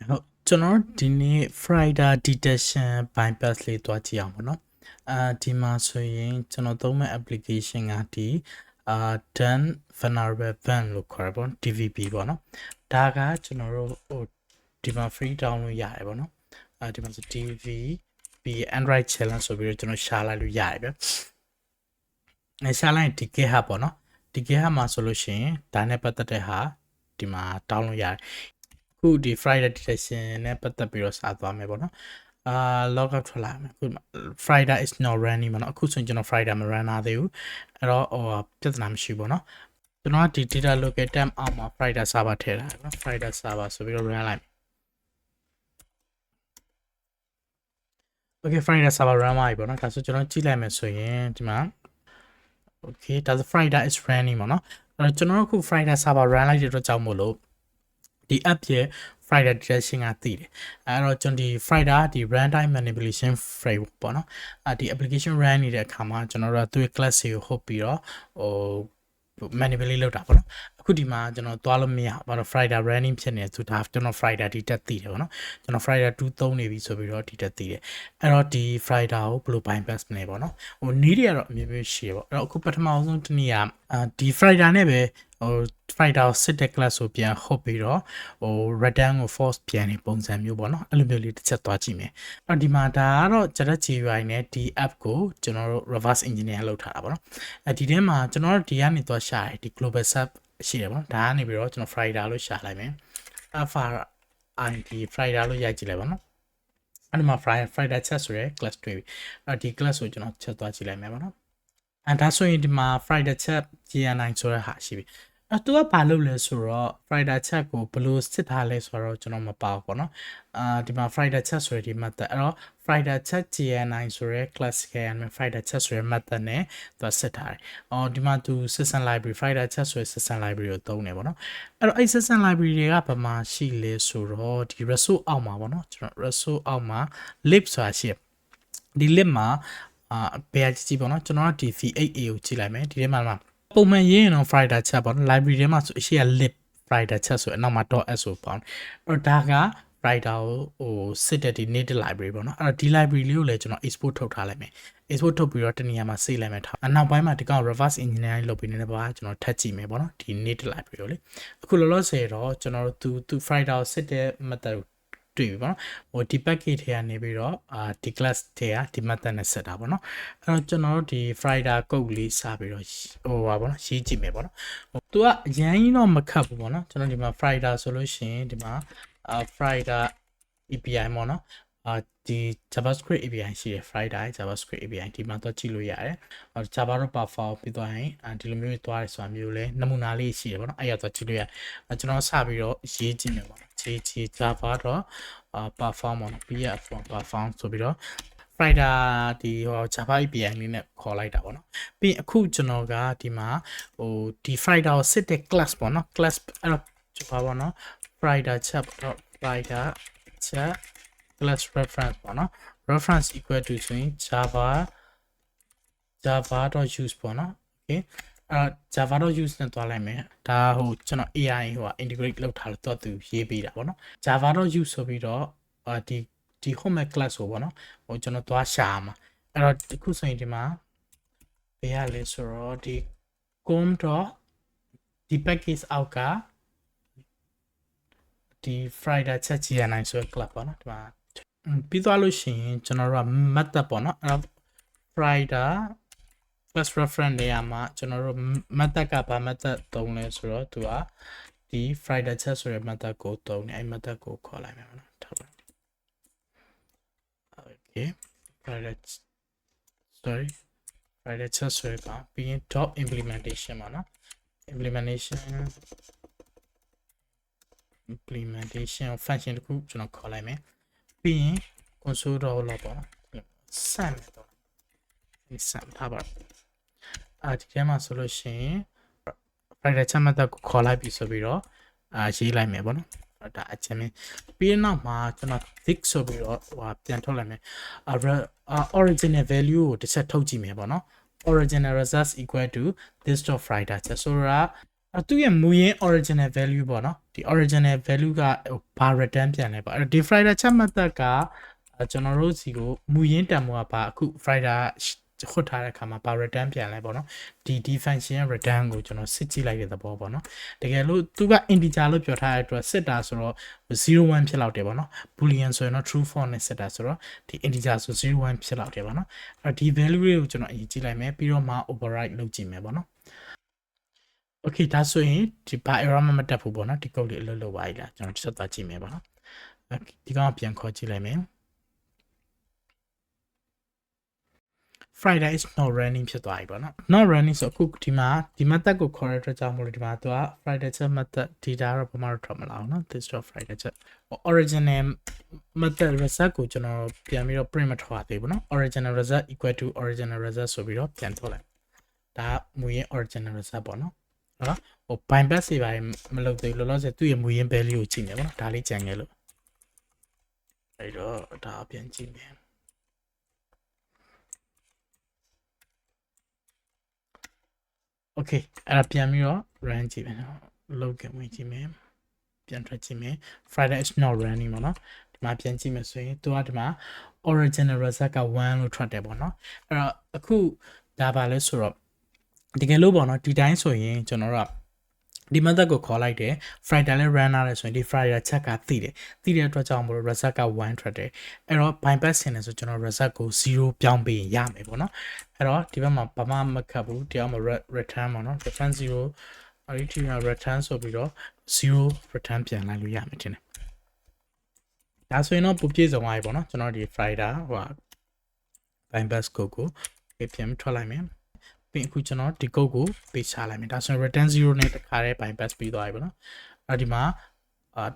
ဟုတ်ကျွန်တော်ဒီနေ့ Friday detection bypass လေးတွားကြည့်အောင်ပေါ့နော်ဒီမှာဆိုရင်ကျွန်တော်သုံးမဲ့ application ကဒီdone vulnerable ban လို့ခေါ်ရပါတော့ DVB ပေါ့နော်ဒါကကျွန်တော်တို့ဟိုဒီမှာ free download ရတယ်ပေါ့နော်ဒီမှာဆို DVB Android challenge ဆိုပြီးတော့ကျွန်တော်ရှာလိုက်လို့ရတယ်ဗျရှာလိုက်ဒီ GitHub ပေါ့နော်ဒီ GitHub မှာဆိုလို့ရှိရင်ဒါနဲ့ပတ်သက်တဲ့ဟာဒီမှာ download ရတယ်ခုဒီ Friday detection နဲ့ပတ်သက်ပြီးတော့စာသွားမယ်ပေါ့နော်log out ထွက်လာမယ်ခု Friday is not running ပေါ့နော်အခုဆိုရင်ကျွန်တော် Friday မ run သေးဘူးအဲ့တော့ပြဿနာမရှိဘူးပေါ့နော်ကျွန်တော်ဒီ data local tab အောက်မှာ Friday server ထည့်ထားတယ်နော် Friday server ဆိုပြီးတော့ run လိုက် Okay Friday server run ပါပြီပေါ့နော်ဒါဆိုကျွန်တော်ကြည့်လိုက်မယ်ဆိုရင်ဒီမှာ Okay ဒါဆို Friday is running ပေါ့နော်အဲ့တော့ကျွန်တော်တို့ခု Friday server run လိုက်တဲ့အတွက်ကြောင့်မို့လို့ဒီ app ရဲ့ Friday detection ကသိတယ်အဲ့တော့ကျွန်တော်ဒီ Friday ဒီ runtime manipulation framework ပေါ့နော်ဒီ application run နေတဲ့အခါမှာကျွန်တော်တို့ကသူ့ရဲ့ class ကိုဟုတ်ပြီးတော့manipulate လုပ်တာပေါ့နော်အခုဒီမှာကျွန်တော်သွားလို့မရဘာလို့ Friday running ဖြစ်နေဆိုဒါကျွန်တော် Friday ဒီတက်သိတယ်ပေါ့နော်ကျွန်တော် Friday 2 3နေပြီဆိုပြီးတော့ဒီတက်သိတယ်အဲ့တော့ဒီ Friday ကိုဘယ်လို bypass မလဲပေါ့နော်နီးတွေကတော့အမျိုးမျိုးရှိတယ်ပေါ့အဲ့တော့အခုပထမဆုံးတစ်နေ့ကဒီ Friday နဲ့ပဲFriday ကိုစစ်တဲ့ class ကိုပြန်ဟုတ်ပြီးတော့return ကို false ပြန်နေပုံစံမျိုးပေါ့နော်အဲ့လိုမျိုးလေးတစ်ချက်သွားကြည့်မယ်အဲ့ဒီမှာဒါကတော့ GUI နဲ့ဒီ app ကိုကျွန်တော်တို့ reverse engineer လုပ်ထားတာပေါ့နော်ဒီထဲမှာကျွန်တော်တို့ဒီကနေသွားရှာတယ်ဒီ global sub ရှိတယ်ပေါ့နော်ဒါကနေပြီးတော့ကျွန်တော် Friday လို့ရှာလိုက်မယ် alpha id Friday လို့ရိုက်ကြည့်လိုက်ပါနော်အဲ့ဒီမှာ Friday chat ဆိုရယ် class တွေ့ပြီအဲ့ဒီ class ကိုကျွန်တော်ချက်သွားကြည့်လိုက်မယ်ပေါ့နော်ဒါဆိုရင်ဒီမှာ Friday chat GN9 ဆိုတဲ့ဟာရှိပြီသူကဘာလုပ်လဲဆိုတော့ Friday chat ကိုဘယ်လိုစစ်ထားလဲဆိုတော့ကျွန်တော်မပါဘူးပေါ့နော်ဒီမှာ Friday chat ဆိုရယ်ဒီ method အဲ့တော့ Friday chat GN9 ဆိုရယ် class GN Friday chat ဆိုရယ် method နဲ့သူစစ်ထားတယ်ဒီမှာသူ system library Friday chat ဆိုရယ် system library ကိုသုံးတယ်ပေါ့နော်အဲ့တော့အဲ့ system library တွေကဘာမှရှိလဲဆိုတော့ဒီ resource အောက်မှာပေါ့နော်ကျွန်တော် resource အောက်မှာ lib ဆိုတာရှိတယ်ဒီ lib မှာဘယ်အကြည့်ပေါ့နော်ကျွန်တော်ကဒီ v8a ကိုကြည့်လိုက်မယ်ဒီထဲမှာပုံမှန်ရေးရင်တော့ Friday chat ပေါ့နော် library ထဲမှာဆိုအရှိက lib Friday chat ဆိုအနောက်မှာ .s ဆိုပေါ့အဲ့တော့ဒါက Friday ကိုစစ်တဲ့ဒီ native library ပေါ့နော်အဲ့တော့ဒီ library လေးကိုလည်းကျွန်တော် export ထုတ်ထားလိုက်မယ် export ထုတ်ပြီးတော့တနေရာမှာ save လိုက်မယ်ထားနောက်ပိုင်းမှာဒီကောင် reverse engineering လုပ်ပြီးနေတယ်ပါကျွန်တော်ထပ်ကြည့်မယ်ပေါ့နော်ဒီ native library ကိုလေအခုလောလောဆယ်တော့ကျွန်တော်တို့သူ Friday ကိုစစ်တဲ့ method တွေ့ပြီပေါ့နော်ဒီ package ထဲကနေပြီးတော့ဒီ class ထဲကဒီ method နဲ့ဆက်တာပေါ့နော်အဲ့တော့ကျွန်တော်တို့ဒီ Friday code လေးစပြီးတော့ပါပေါ့နော်ရေးကြည့်မယ်ပေါ့နော်သူကအရင်ကြီးတော့မခတ်ဘူးပေါ့နော်ကျွန်တော်ဒီမှာ Friday ဆိုလို့ရှိရင်ဒီမှာFriday API ပေါ့နော်ဒီ JavaScript API ရှိတယ် Friday JavaScript API ဒီမှာတော့ကြည့်လို့ရတယ်Java တော့ perform ပြီးသွားရင်ဒီလိုမျိုးသွားရဆိုတာမျိုးလဲနမူနာလေးရှိတယ်ပေါ့နော်အဲ့ရတော့ကြည့်လို့ရကျွန်တော်စပြီးတော့ရေးကြည့်မယ်ပေါ့ခြေ Java တော့perform ပေါ့နော် perform ဆိုပြီးတော့ Friday ဒီJava API လေးနဲ့ခေါ်လိုက်တာပေါ့နော်ပြီးအခုကျွန်တော်ကဒီမှာဒီ Friday ကိုစစ်တဲ့ class ပေါ့နော် class အဲ့တော့ဘာပေါ့နော် Friday chat Friday chat class reference ပေါ့နော် reference equal to ဆိုရင် java.use ပေါ့နော် okay java.use နဲ့တွားလိုက်မယ်ဒါကျွန်တော် AI integrate လုပ်ထားလို့သူရေးပေးတာပေါ့နော် java.use ဆိုပြီးတော့ဒီ home class ကိုပေါ့နော်ကျွန်တော်တွားရှာမှာအဲ့တော့အခုဆိုရင်ဒီမှာဘယ်ရလဲဆိုတော့ဒီ com. ဒီ package အောက်ကဒီ Friday chat GN9 ဆိုတဲ့ club ပေါ့နော်ဒီမှာပြီးသွားလို့ရှိရင်ကျွန်တော်တို့က method ပေါ့နော်အဲ့ Friday class reference နေရာမှာကျွန်တော်တို့ method ကဘာ method သုံးလဲဆိုတော့သူကဒီ Friday chat ဆိုတဲ့ method ကိုသုံးတယ်အဲ့ method ကိုခေါ်လိုက်မယ်ပေါ့နော်ထားပါ Okay Friday chat ဆိုရပါပြီးရင် dot implementation ပေါ့နော် implementation function တခုကျွန်တော်ခေါ်လိုက်မယ်ပြီးရင် console တော့လောက်ပေါ့နော်စမ်းမယ်တော့ဒီစမ်းထားပါဒီထဲမှာဆိုလို့ရှိရင် Friday chat method ကိုခေါ်လိုက်ပြီဆိုပြီးတော့ရေးလိုက်မယ်ပေါ့နော်ဒါအချင်းပြီးနောက်မှာကျွန်တော် thick ဆိုပြီးတော့ပြန်ထုတ်လိုက်မယ်original value ကိုတစ်ချက်ထုတ်ကြည့်မယ်ပေါ့နော်original results equal to this of Friday chat ဆိုတာ သူရဲ့မူရင်း original value ပေါ့နော်ဒီ original value ကဘာ return ပြန်လဲပေါ့အဲ့တော့ဒီ Friday chat method ကကျွန်တော်တို့စီကိုမူရင်းတန်ဖိုးကဘာအခု Friday ခွတ်ထားတဲ့အခါမှာဘာ return ပြန်လဲပေါ့နော်ဒီ function ရဲ့ return ကိုကျွန်တော်စစ်ကြည့်လိုက်တဲ့သဘောပေါ့နော်တကယ်လို့သူက integer လို့ပြောထားတဲ့အတွက်စစ်တာဆိုတော့01ဖြစ်လောက်တယ်ပေါ့နော် boolean ဆိုရင်တော့ true false နဲ့စစ်တာဆိုတော့ဒီ integer ဆို01ဖြစ်လောက်တယ်ပေါ့နော်အဲ့ဒီ value တွေကိုကျွန်တော်အရင်ကြည့်လိုက်မယ်ပြီးတော့မှ override လုပ်ကြည့်မယ်ပေါ့နော်Okay ဒါဆိုရင်ဒီဘာ error မတက်ဘူးပေါ့နော်ဒီ code လေးအလုပ်လုပ်ပါ යි လားကျွန်တော်ဆက်သွားကြည့်မယ်ပေါ့နော်ဒီကောင်ပြန်ခေါ်ကြည့်လိုက်မယ် Friday is not running ဖြစ်သွားပြီပေါ့နော် not running ဆိုအခုဒီမှာဒီ method ကိုခေါ်ရတဲ့အတွက်ကြောင့်မို့လို့ဒီမှာသူက Friday chat method data တော့ဘာမှတော့ထွက်မလာဘူးနော် this dot Friday chat original method result ကိုကျွန်တော်ပြန်ပြီးတော့ print မထွက်သေးဘူးနော် original result equal to original result ဆိုပြီးတော့ပြန်ထုတ်လိုက်ဒါမူရင်း original result ပေါ့နော်နော်ဟို bypass တွေပါမလုပ်သေးဘူးလောလောဆယ်သူ့ရဲ့မူရင်း value ကိုကြည့်နေပါတော့ဒါလေးကြံခဲ့လို့အဲ့တော့ဒါပြန်ကြည့်မယ် Okay အဲ့ဒါပြန်ပြီးတော့ run ကြည့်မယ်နော် login ဝင်ကြည့်မယ်ပြန်ထွက်ကြည့်မယ် Friday is not running ပေါ့နော်ဒီမှာပြန်ကြည့်မယ်ဆိုရင်သူကဒီမှာ original result က1လို့ထွက်တယ်ပေါ့နော်အဲ့တော့အခုဒါပါလဲဆိုတော့တကယ်လို့ပေါ့နော်ဒီတိုင်းဆိုရင်ကျွန်တော်တို့ကဒီ method ကိုခေါ်လိုက်တယ် Friday လည်း run ရတယ်ဆိုရင်ဒီ Friday check ကသိတယ်အတွက်ကြောင့်မလို့ result က1ထွက်တယ်အဲ့တော့ bypass ဆင်တယ်ဆိုကျွန်တော် result ကို0ပြောင်းပေးရင်ရမယ်ပေါ့နော်အဲ့တော့ဒီဘက်မှာဘာမှမခတ်ဘူးတရားမှာ return ပေါ့နော် return 0အဲ့ဒီ return ဆိုပြီးတော့0 return ပြန်လိုက်လို့ရမယ်တင်တယ်ဒါဆိုရင်တော့ပုံပြည့်စုံသွားပြီပေါ့နော်ကျွန်တော်ဒီ Friday ဟို bypass code ကိုပြန်ထွက်လိုက်မယ်ပြီးအခုကျွန်တော်ဒီ code ကိုပေးချလိုက်မယ်ဒါဆိုရင် return 0နဲ့တခါတည်း bypass ပြီးသွားပြီပေါ့နော်အဲ့ဒီမှာ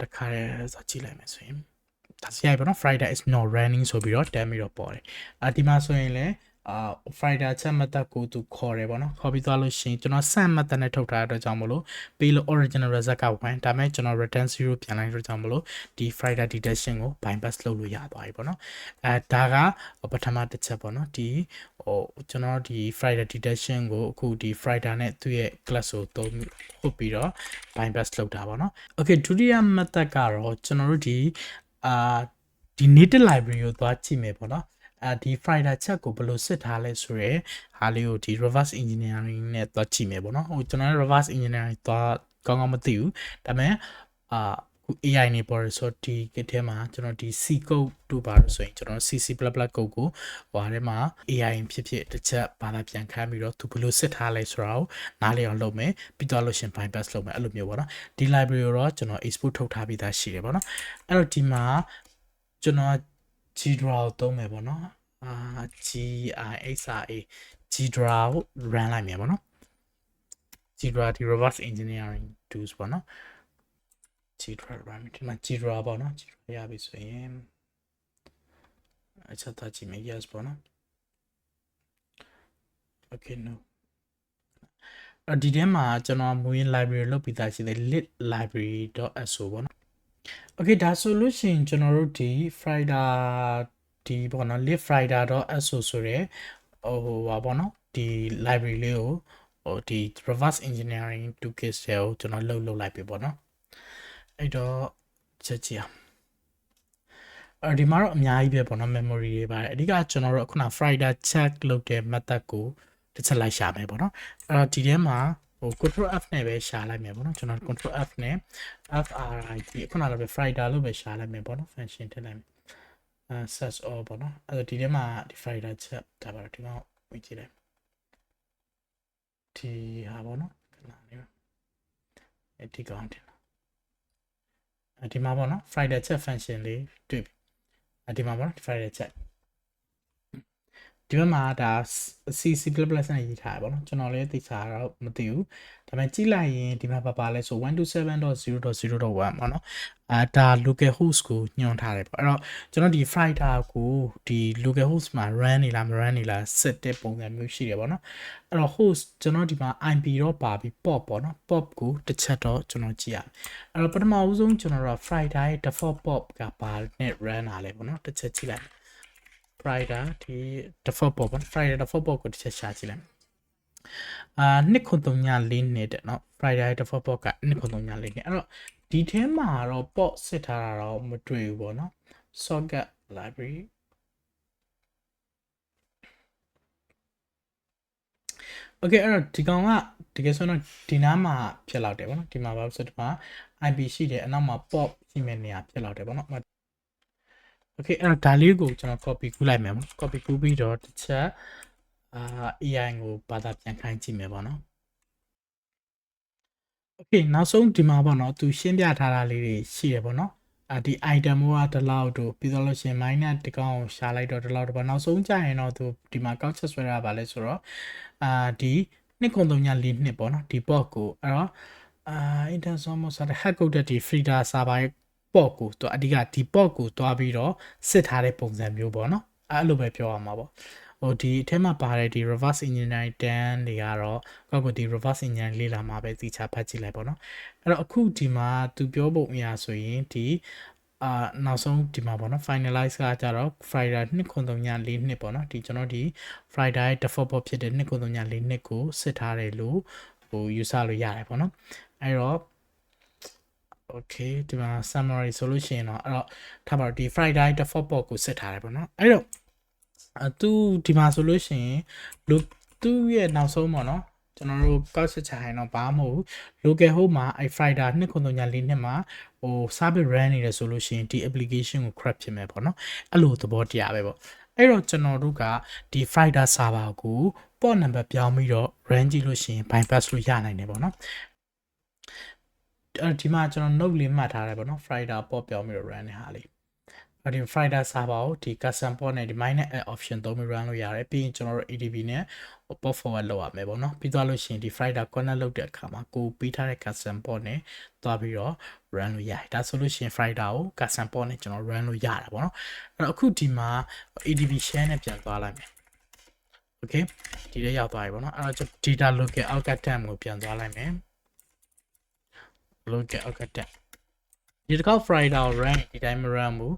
တခါတည်းဆိုကြည့်လိုက်မယ်ဆိုရင်ဒါစီရိုက်ပေါ့နော် Friday is not running ဆိုပြီးတော့ damn ပြီးတော့ပေါ်တယ်ဒီမှာဆိုရင်လည်းFriday chat method ကိုသူခေါ်တယ်ပေါ့နော်ခေါ်ပြီးသွားလို့ရှိရင်ကျွန်တော် send method နဲ့ထုတ်ထားတဲ့အတွက်ကြောင့်မလို့ပြီးလို့ original result က1ဒါပေမဲ့ကျွန်တော် return 0ပြန်လိုက်တဲ့အတွက်ကြောင့်မလို့ဒီ Friday detection ကို bypass လုပ်လို့ရသွားပြီပေါ့နော်ဒါကပထမတစ်ချက်ပေါ့နော်ဒီကျွန်တော်ဒီ Friday detection ကိုအခုဒီ Friday နဲ့သူ့ရဲ့ class ကိုသုံးဟုတ်ပြီးတော့ bypass လုပ်တာပေါ့နော် Okay ဒုတိယ method ကတော့ကျွန်တော်တို့ဒီဒီ native library ကိုသွားကြည့်မယ်ပေါ့နော်ဒီ Friday chat ကိုဘယ်လိုစစ်ထားလဲဆိုရယ်ဟာလေးကိုဒီ reverse engineering နဲ့သွားကြည့်မယ်ပေါ့နော်ဟိုကျွန်တော် reverse engineering သွားကောင်းကောင်းမသိဘူးဒါပေမဲ့AI နေပေါ်ရဆိုဒီ kit ထဲမှာကျွန်တော်ဒီ C code တို့ပါလို့ဆိုရင်ကျွန်တော် C++ code ကိုဟိုထဲမှာ AI ဖြစ်ဖြစ်တစ်ချက်ဘာသာပြန်ခန်းပြီးတော့သူဘယ်လိုစစ်ထားလဲဆိုတာကိုနားလည်အောင်လုပ်မယ်ပြီးတော့လို့ရှင် bypass လုပ်မယ်အဲ့လိုမျိုးပေါ့နော်ဒီ library ကိုတော့ကျွန်တော် export ထုတ်ထားပြီးသားရှိတယ်ပေါ့နော်အဲ့တော့ဒီမှာကျွန်တော်Ghidra ကိုသုံးမယ်ပေါ့နော်GISRA Ghidra ကို run လိုက်မယ်ပေါ့နော် Ghidra ဒီ reverse engineering tools ပေါ့နော် Ghidra run ဒီမှာ Ghidra ပေါ့နော် Ghidra ရပြီဆိုရင်အချက်သားကြည့်မယ် yes ပေါ့နော် okay no ဒီထဲမှာကျွန်တော်မူရင်း library လုပ်ပြီးသားရှိတယ် lit.library.so ပေါ့နော် Okay ဒါဆိုလို့ရှိရင်ကျွန်တော်တို့ဒီ Friday ဒီပေါ့နော် live.friday.so ဆိုရဲဟိုပါပေါ့နော်ဒီ library လေးကိုဟိုဒီ reverse engineering toolkit ကိုကျွန်တော်လုပ်လိုက်ပြီပေါ့နော်အဲ့တော့ချက်ကြည့်အောင်ဒီမှာတော့အများကြီးပဲပေါ့နော် memory တွေပါတယ်အဓိကကျွန်တော်တို့ခုန Friday check လုပ်တဲ့ method ကိုတစ်ချက်လိုက်ရှာမယ်ပေါ့နော်အဲ့တော့ဒီထဲမှာဟို control F နဲ့ပဲရှာလိုက်မယ်ပေါ့နော်ကျွန်တော် control F နဲ့ FRIT ခုနကလည်း Friday လို့ပဲရှာလိုက်မယ်ပေါ့နော် function ထည့်လိုက်မယ်search all ပေါ့နော်အဲ့တော့ဒီထဲမှာဒီ Friday check ဒါပါတော့ဒီမှာဝင်ကြည့်လိုက်ဒီဟာပေါ့နော်ခဏလေးအဲ့ဒီကောင်တင်ဒီမှာပေါ့နော် Friday check function လေးတွေ့ပြီဒီမှာပေါ့နော် Friday check ဒီဘက်မှာဒါ C++ နဲ့ရေးထားရပါတော့ကျွန်တော်လည်းသိချာတော့မသိဘူးဒါပေမဲ့ကြည့်လိုက်ရင်ဒီမှာပါလဲဆို 127.0.0.1 ပေါ့နော်ဒါ local host ကိုညွှန်ထားတယ်ပေါ့အဲ့တော့ကျွန်တော်ဒီ Friday ကိုဒီ local host မှာ run နေလားမ run နေလား set တဲ့ပုံစံမျိုးရှိတယ်ပေါ့နော်အဲ့တော့ host ကျွန်တော်ဒီမှာ IP တော့ပါပြီး pop ပေါ့နော် pop ကိုတစ်ချက်တော့ကျွန်တော်ကြည့်ရအောင်အဲ့တော့ပထမဦးဆုံးကျွန်တော်တို့ Friday default pop ကပါနဲ့ run လာလဲပေါ့နော်တစ်ချက်ကြည့်လိုက်Friday ဒီ default pop Friday default pop ကိုတစ်ချက်ရှာကြည့်လိုက် 2.3 တဲ့เนาะ Friday default port က2.3 အဲ့တော့ဒီထဲမှာတော့ port စစ်ထားတာတော့မတွေ့ဘူးပေါ့เนาะ socket library okay အဲ့တော့ဒီကောင်ကတကယ်ဆိုတော့ဒီနားမှာဖြစ်လောက်တယ်ပေါ့နော်ဒီမှာပါဆိုတော့ဒီမှာ IP ရှိတယ်အနောက်မှာ port ရှိမဲ့နေရာဖြစ်လောက်တယ်ပေါ့နော် okay အဲ့တော့ဒါလေးကိုကျွန်တော် copy ကူးလိုက်မယ်ပေါ့ copy ကူးပြီးတော့တစ်ချက် AI ကိုဘာသာပြန်ခိုင်းကြည့်မယ်ပေါ့နော် okay နောက်ဆုံးဒီမှာပေါ့နော်သူရှင်းပြထားတာလေးတွေရှိတယ်ပေါ့နော်ဒီ item ကတလောက်တို့ပြီးတော့လို့ရှင် minus တကောင်ရှာလိုက်တော့တလောက်တော့နောက်ဆုံးကြရင်တော့သူဒီမှာကောက်ချက်ဆွဲရပါလဲဆိုတော့ဒီ2.342ပေါ့နော်ဒီ port ကိုအဲ့တော့intersom ဆိုတဲ့ hack ကုတ်တဲ့ဒီ feeder server port ကိုသူအဓိကဒီ port ကိုတွားပြီးတော့စစ်ထားတဲ့ပုံစံမျိုးပေါ့နော်အဲ့လိုပဲပြောရမှာပေါ့ဟိုဒီအထက်မှာပါတဲ့ဒီ reverse engineering 10တွေကတော့ကောက်ကဒီ reverse engineering လေ့လာမှာပဲသိချဖတ်ကြည့်လိုက်ပေါ့နော်အဲ့တော့အခုဒီမှာသူပြောပုံအရာဆိုရင်ဒီနောက်ဆုံးဒီမှာပေါ့နော် finalize ကကြတော့ Friday 2.342ပေါ့နော်ဒီကျွန်တော်ဒီ Friday default port ဖြစ်တဲ့2.342ကိုစစ်ထားတယ်လို့ဟို user လို့ရတယ်ပေါ့နော်အဲ့တော့ okay ဒီမှာ summary ဆိုလို့ရှိရင်တော့အဲ့တော့ထားပါတော့ဒီ Friday default port ကိုစစ်ထားတယ်ပေါ့နော်အဲ့တော့သူဒီမှာဆိုလို့ရှိရင်သူ့ရဲ့နောက်ဆုံးပေါ့နော်ကျွန်တော်တို့ကောက်စစ်ချင်တော့ဘာမှမဟုတ် local host မှာအဲ Friday 2.342မှာဟို service run နေတယ်ဆိုလို့ရှိရင်ဒီ application ကို crash ဖြစ်မယ်ပေါ့နော်အဲ့လိုသဘောတရားပဲပေါ့အဲ့တော့ကျွန်တော်တို့ကဒီ Friday server ကို port number ပြောင်းပြီးတော့ run ကြည့်လို့ရှိရင် bypass လို့ရနိုင်တယ်ပေါ့နော်ဒီမှာကျွန်တော် note လေးမှတ်ထားတယ်ပေါ့နော် Friday port ပြောင်းပြီးတော့ run တဲ့ဟာလေးဒီ Friday server ကိုဒီ custom port နဲ့ဒီ minus add option သုံးပြီး run လုပ်ရတယ်ပြီးရင်ကျွန်တော်တို့ ADB နဲ့ port forward လုပ်ရမယ်ပေါ့နော်ပြီးသွားလို့ရှိရင်ဒီ Friday connect လုပ်တဲ့အခါမှာကိုပေးထားတဲ့ custom port နဲ့တွားပြီးတော့ run လို့ရတယ်ဒါဆိုလို့ရှိရင် Friday ကို custom port နဲ့ကျွန်တော် run လို့ရတာပေါ့နော်အဲ့တော့အခုဒီမှာ ADB share နဲ့ပြန်သွားလိုက်မယ် okay ဒီထဲရောက်သွားပြီပေါ့နော်အဲ့တော့ data local outcast tab ကိုပြန်သွားလိုက်မယ် local outcast tab ဒီတစ်ခါ Friday run ဒီတိုင်းမ run ဘူး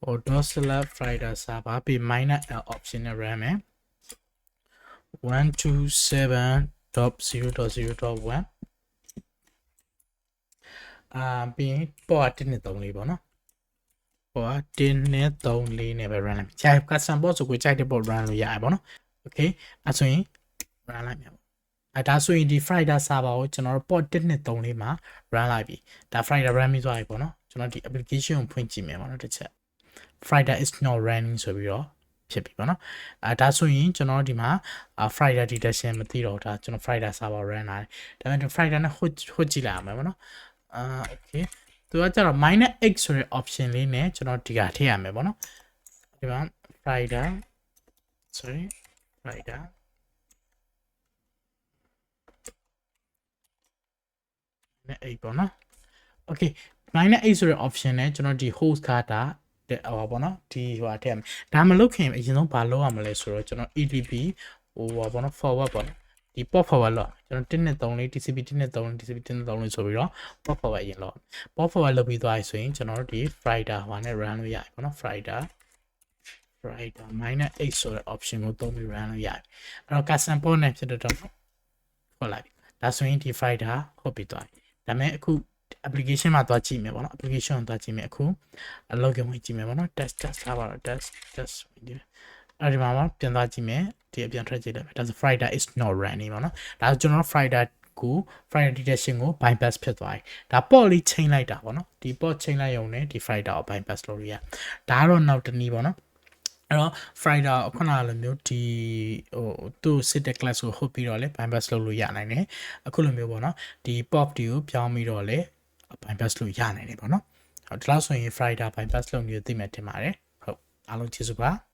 or dot select Friday server ပြီး minus l option နဲ့ run မယ် 127.0.0.1 ပြီးရင် port 1.3ပေါ့နော် port 1.3နဲ့ပဲ run လိုက်မယ် custom port ဆိုကိုကြိုက်တဲ့ port run လို့ရတယ်ပေါ့နော် okay အဲ့ဆိုရင် run လိုက်မယ်ဒါဆိုရင်ဒီ Friday server ကိုကျွန်တော်တို့ port 1.3မှာ run လိုက်ပြီဒါ Friday run ပြီးသွားပြီပေါ့နော်ကျွန်တော်ဒီ application ကိုဖွင့်ကြည့်မယ်ပေါ့နော်တစ်ချက် Friday is not running ဆိုပြီးတော့ဖြစ်ပြီပေါ့နော်ဒါဆိုရင်ကျွန်တော်ဒီမှာ Friday detection မသိတော့ဒါကျွန်တော် Friday server run လာတယ်ဒါပေမဲ့ Friday နဲ့ hot ကြည့်လိုက်အောင်ပေါ့နော်okay သူကကျတော့ -x ဆိုတဲ့ option လေးနဲ့ကျွန်တော်ဒီကထည့်ရမယ်ပေါ့နော်ဒီမှာ Friday နဲ့8ပေါ့နော် okay -8 ဆိုတဲ့ option နဲ့ကျွန်တော်ဒီ host ကတာတဲ့ဟောပေါ့နော်ဒီဟိုအထက်ဒါမလုပ်ခင်အရင်ဆုံးဘာလုပ်ရမလဲဆိုတော့ကျွန်တော် EDP ဟိုပေါ့နော် forward ပေါ့နော်ဒီ port forward လောက်ကျွန်တော်1.3လေး TCP 1.3 TCP 1.3လေးဆိုပြီးတော့ port forward အရင်လောက် port forward လုပ်ပြီးသွားပြီဆိုရင်ကျွန်တော်တို့ဒီ Friday ဟိုနဲ့ run လို့ရပြီပေါ့နော် Friday -8 ဆိုတဲ့ option ကိုသုံးပြီး run လို့ရတယ်အဲ့တော့ custom port နဲ့ဖြစ်တဲ့တော့ဟုတ်လိုက်ပြီဒါဆိုရင်ဒီ Friday ဟုတ်ပြီးသွားပြီဒါပေမဲ့အခုapplication မှာသွားကြည့်မယ်ပေါ့နော် application ကိုသွားကြည့်မယ်အခု login ဝင်ကြည့်မယ်ပေါ့နော် test ထားပါတော့ test အဲ့ဒီမှာပြန်သွားကြည့်မယ်ဒီအပြန်ထွက်ကြည့်လိုက်မယ်ဒါဆို Friday is not running ပေါ့နော်ဒါဆိုကျွန်တော် Friday ကို Friday detection ကို bypass ဖြစ်သွားပြီဒါ port လေးချိန်လိုက်တာပေါ့နော်ဒီ port ချိန်လိုက်ရုံနဲ့ဒီ Friday ကို bypass လုပ်ရဒါကတော့နောက်တစ်နည်းပေါ့နော်အဲ့တော့ Friday ခုနလိုမျိုးဒီဟိုသူ့ sit class ကိုဟုတ်ပြီးတော့လေ bypass လုပ်လို့ရနိုင်တယ်အခုလိုမျိုးပေါ့နော်ဒီ pop တွေကိုပြောင်းပြီးတော့လေ bypass လို့ရနိုင်တယ်ပေါ့နော်ဒီလောက်ဆိုရင် Friday bypass လုပ်နေသိမယ်ထင်ပါတယ်ဟုတ်အားလုံးကျေးဇူးပါ